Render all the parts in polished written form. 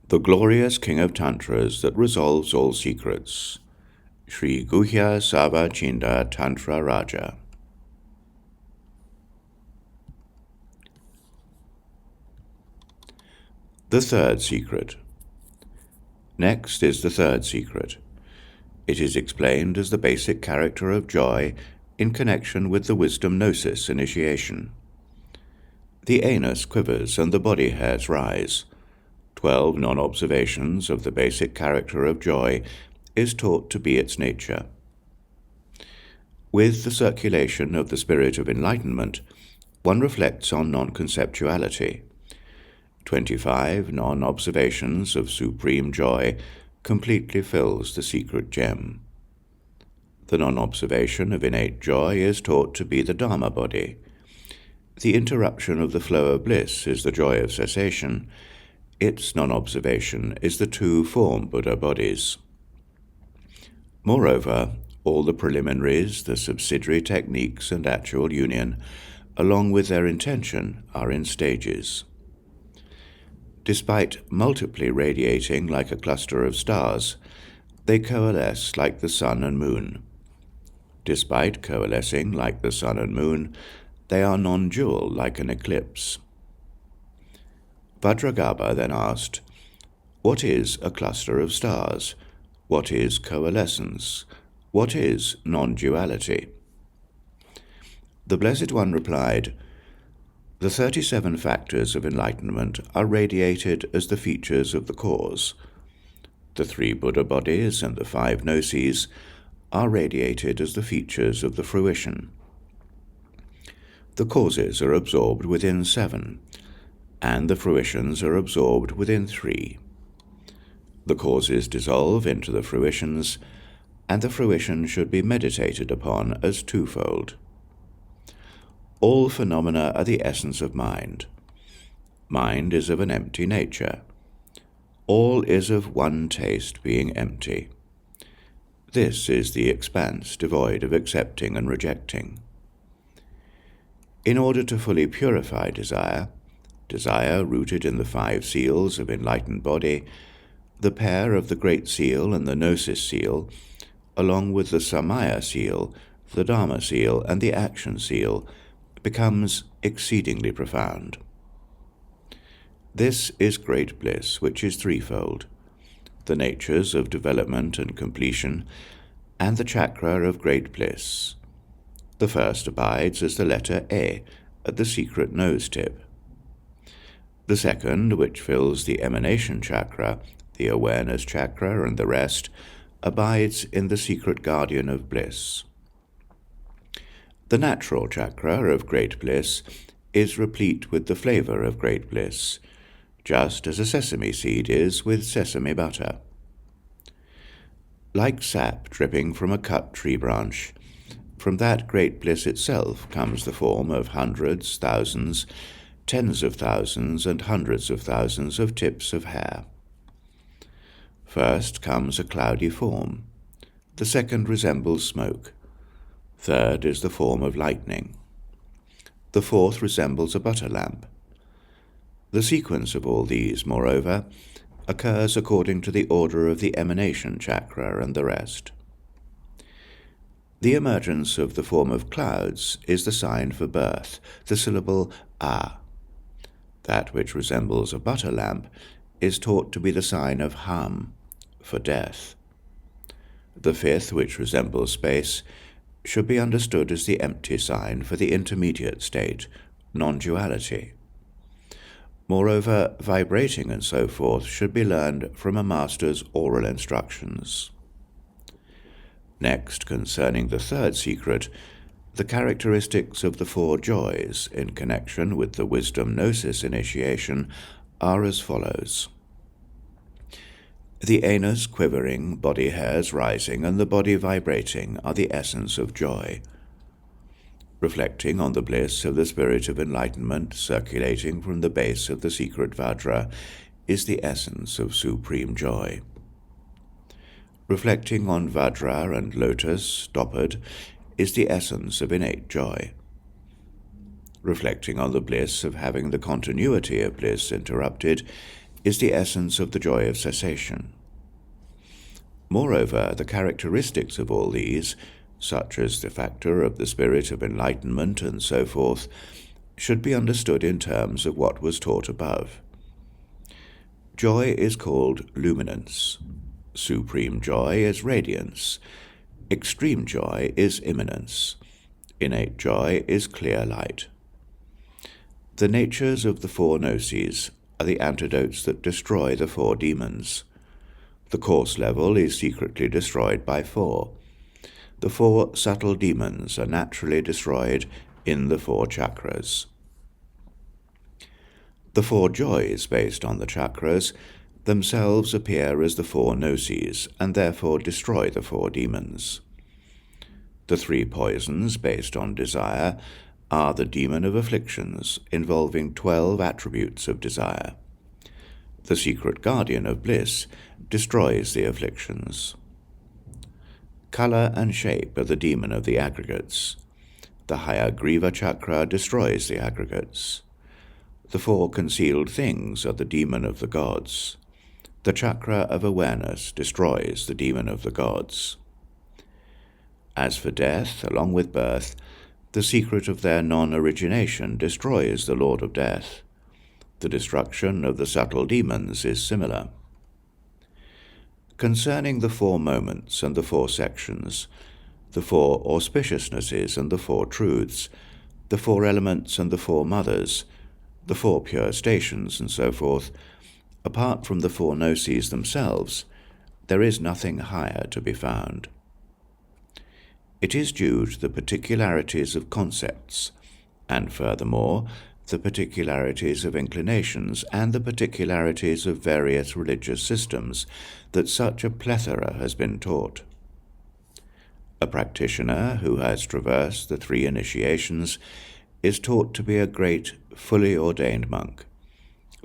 the glorious king of Tantras that resolves all secrets, Sri Guhya Sarvacchinda Tantra Rāja. The third secret. Next is the third secret. It is explained as the basic character of joy in connection with the wisdom gnosis initiation. The anus quivers and the body hairs rise. 12 non-observations of the basic character of joy is taught to be its nature. With the circulation of the spirit of enlightenment, one reflects on non-conceptuality. 25 non-observations of supreme joy completely fills the secret gem. The non-observation of innate joy is taught to be the Dharma body. The interruption of the flow of bliss is the joy of cessation. Its non-observation is the two form Buddha bodies. Moreover, all the preliminaries, the subsidiary techniques and actual union, along with their intention, are in stages. Despite multiply radiating like a cluster of stars, they coalesce like the sun and moon. Despite coalescing like the sun and moon, they are non-dual like an eclipse. Vajragarbha then asked, "What is a cluster of stars? What is coalescence? What is non-duality?" The Blessed One replied, "The 37 factors of enlightenment are radiated as the features of the cause. The 3 Buddha bodies and the 5 gnosis are radiated as the features of the fruition. The causes are absorbed within 7, and the fruitions are absorbed within 3. The causes dissolve into the fruitions, and the fruition should be meditated upon as twofold. All phenomena are the essence of mind. Mind is of an empty nature. All is of one taste, being empty. This is the expanse devoid of accepting and rejecting. In order to fully purify desire, desire rooted in the 5 seals of enlightened body, the pair of the Great Seal and the Gnosis Seal, along with the Samaya Seal, the Dharma Seal, and the Action Seal, becomes exceedingly profound. This is great bliss, which is threefold: the natures of development and completion, and the chakra of great bliss. The first abides as the letter E at the secret nose tip. The second, which fills the emanation chakra, the awareness chakra, and the rest, abides in the secret guardian of bliss. The natural chakra of great bliss is replete with the flavor of great bliss, just as a sesame seed is with sesame butter. Like sap dripping from a cut tree branch, from that great bliss itself comes the form of hundreds, thousands, tens of thousands, and hundreds of thousands of tips of hair. First comes a cloudy form. The second resembles smoke. Third is the form of lightning. The fourth resembles a butter lamp. The sequence of all these, moreover, occurs according to the order of the emanation chakra and the rest. The emergence of the form of clouds is the sign for birth, the syllable A. That which resembles a butter lamp is taught to be the sign of Ham, for death. The fifth, which resembles space, should be understood as the empty sign for the intermediate state, non-duality. Moreover, vibrating and so forth should be learned from a master's oral instructions. Next, concerning the third secret, the characteristics of the 4 joys in connection with the wisdom gnosis initiation are as follows. The anus quivering, body hairs rising, and the body vibrating are the essence of joy. Reflecting on the bliss of the spirit of enlightenment circulating from the base of the secret Vajra is the essence of supreme joy. Reflecting on Vajra and lotus, stoppered, is the essence of innate joy. Reflecting on the bliss of having the continuity of bliss interrupted is the essence of the joy of cessation. Moreover, the characteristics of all these, such as the factor of the spirit of enlightenment and so forth, should be understood in terms of what was taught above. Joy is called luminance. Supreme joy is radiance. Extreme joy is immanence. Innate joy is clear light. The natures of the four gnosis are the antidotes that destroy the four demons. The coarse level is secretly destroyed by four. The four subtle demons are naturally destroyed in the four chakras. The four joys based on the chakras themselves appear as the four gnosis and therefore destroy the four demons. The three poisons based on desire are the demon of afflictions, involving 12 attributes of desire. The secret guardian of bliss destroys the afflictions. Color and shape are the demon of the aggregates. The higher Griva chakra destroys the aggregates. The four concealed things are the demon of the gods. The chakra of awareness destroys the demon of the gods. As for death, along with birth, the secret of their non-origination destroys the Lord of Death. The destruction of the subtle demons is similar. Concerning the four moments and the four sections, the four auspiciousnesses and the four truths, the four elements and the four mothers, the four pure stations and so forth, apart from the four gnosis themselves, there is nothing higher to be found. It is due to the particularities of concepts, and furthermore, the particularities of inclinations and the particularities of various religious systems, that such a plethora has been taught. A practitioner who has traversed the three initiations is taught to be a great, fully ordained monk,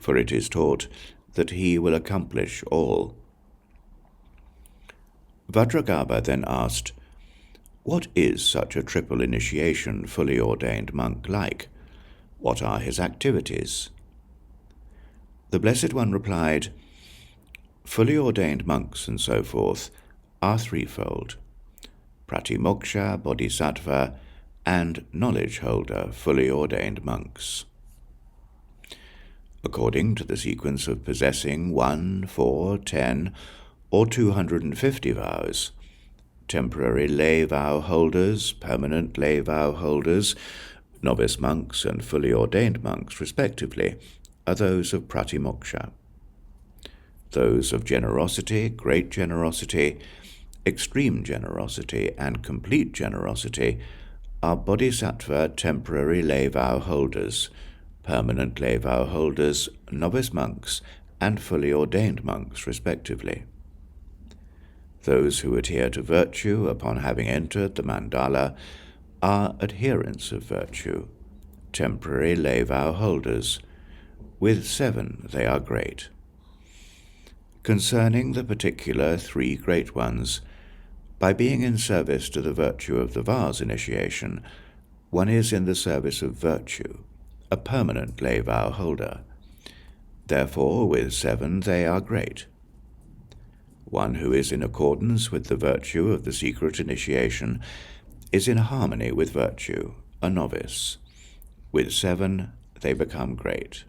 for it is taught that he will accomplish all. Vajragarbha then asked, "What is such a triple initiation fully ordained monk like? What are his activities?" The Blessed One replied, "Fully ordained monks and so forth are threefold: pratimoksha, bodhisattva, and knowledge holder fully ordained monks. According to the sequence of possessing 1, 4, 10, or 250 vows, temporary lay vow holders, permanent lay vow holders, novice monks and fully ordained monks respectively, are those of pratimoksha. Those of generosity, great generosity, extreme generosity, and complete generosity are bodhisattva temporary lay vow holders, permanent lay vow holders, novice monks, and fully ordained monks respectively. Those who adhere to virtue upon having entered the mandala are adherents of virtue, temporary lay vow holders. With 7 they are great. Concerning the particular 3 great ones, by being in service to the virtue of the vase initiation, one is in the service of virtue, a permanent lay vow holder. Therefore, with 7 they are great. One who is in accordance with the virtue of the secret initiation is in harmony with virtue, a novice. With 7 they become great.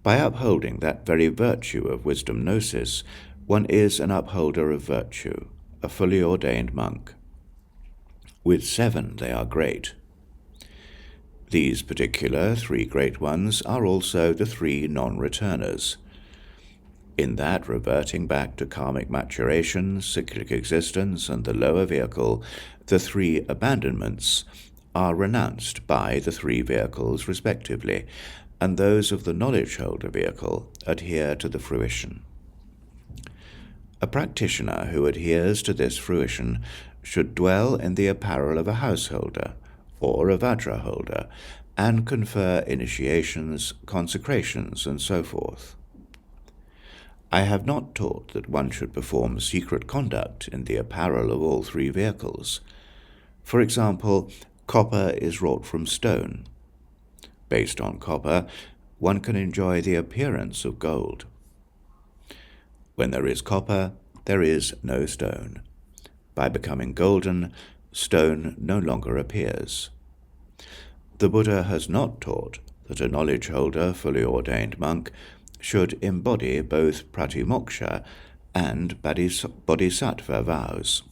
By upholding that very virtue of wisdom gnosis, one is an upholder of virtue, a fully ordained monk. With 7 they are great. These particular 3 great ones are also the 3 non-returners. In that reverting back to karmic maturation, cyclic existence, and the lower vehicle, the 3 abandonments are renounced by the 3 vehicles respectively, and those of the knowledge holder vehicle adhere to the fruition. A practitioner who adheres to this fruition should dwell in the apparel of a householder or a vajra holder and confer initiations, consecrations, and so forth. I have not taught that one should perform secret conduct in the apparel of all 3 vehicles. For example, copper is wrought from stone. Based on copper, one can enjoy the appearance of gold. When there is copper, there is no stone. By becoming golden, stone no longer appears. The Buddha has not taught that a knowledge holder, fully ordained monk, should embody both pratimoksha and bodhisattva vows.